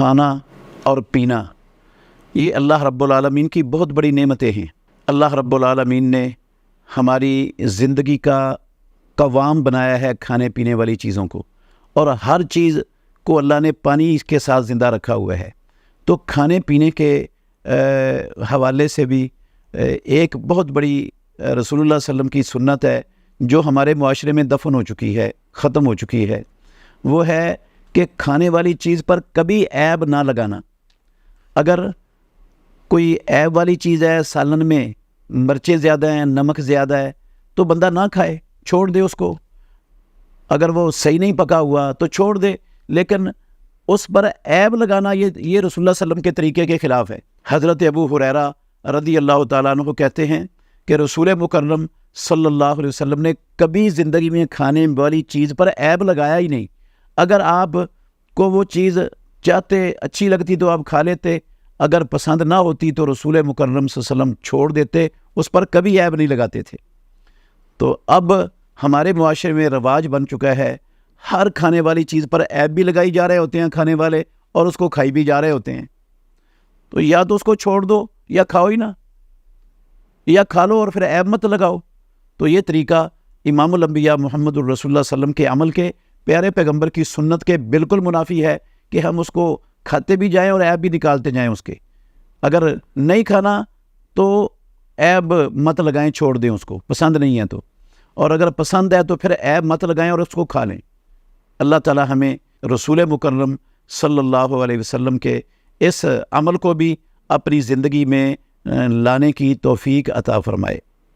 کھانا اور پینا یہ اللہ رب العالمین کی بہت بڑی نعمتیں ہیں۔ اللہ رب العالمین نے ہماری زندگی کا قوام بنایا ہے کھانے پینے والی چیزوں کو، اور ہر چیز کو اللہ نے پانی کے ساتھ زندہ رکھا ہوا ہے۔ تو کھانے پینے کے حوالے سے بھی ایک بہت بڑی رسول اللہ صلی اللہ علیہ وسلم کی سنت ہے جو ہمارے معاشرے میں دفن ہو چکی ہے، ختم ہو چکی ہے، وہ ہے کہ کھانے والی چیز پر کبھی عیب نہ لگانا۔ اگر کوئی عیب والی چیز ہے، سالن میں مرچیں زیادہ ہیں، نمک زیادہ ہے، تو بندہ نہ کھائے، چھوڑ دے اس کو۔ اگر وہ صحیح نہیں پکا ہوا تو چھوڑ دے، لیکن اس پر عیب لگانا یہ رسول اللہ صلی اللہ علیہ وسلم کے طریقے کے خلاف ہے۔ حضرت ابو ہریرہ رضی اللہ تعالیٰ عنہ کہتے ہیں کہ رسول مکرم صلی اللہ علیہ وسلم نے کبھی زندگی میں کھانے والی چیز پر عیب لگایا ہی نہیں۔ اگر آپ کو وہ چیز چاہتے اچھی لگتی تو آپ کھا لیتے، اگر پسند نہ ہوتی تو رسول مکرم صلی اللہ علیہ وسلم چھوڑ دیتے، اس پر کبھی عیب نہیں لگاتے تھے۔ تو اب ہمارے معاشرے میں رواج بن چکا ہے، ہر کھانے والی چیز پر عیب بھی لگائی جا رہے ہوتے ہیں کھانے والے، اور اس کو کھائی بھی جا رہے ہوتے ہیں۔ تو یا تو اس کو چھوڑ دو یا کھاؤ ہی نہ، یا کھا لو اور پھر عیب مت لگاؤ۔ تو یہ طریقہ امام الانبیاء محمد الرسول اللہ صلی اللہ علیہ وسلم کے عمل کے، پیارے پیغمبر کی سنت کے بالکل منافی ہے کہ ہم اس کو کھاتے بھی جائیں اور عیب بھی نکالتے جائیں اس کے۔ اگر نہیں کھانا تو عیب مت لگائیں، چھوڑ دیں اس کو، پسند نہیں ہے تو، اور اگر پسند ہے تو پھر عیب مت لگائیں اور اس کو کھا لیں۔ اللہ تعالی ہمیں رسول مکرم صلی اللہ علیہ وسلم کے اس عمل کو بھی اپنی زندگی میں لانے کی توفیق عطا فرمائے۔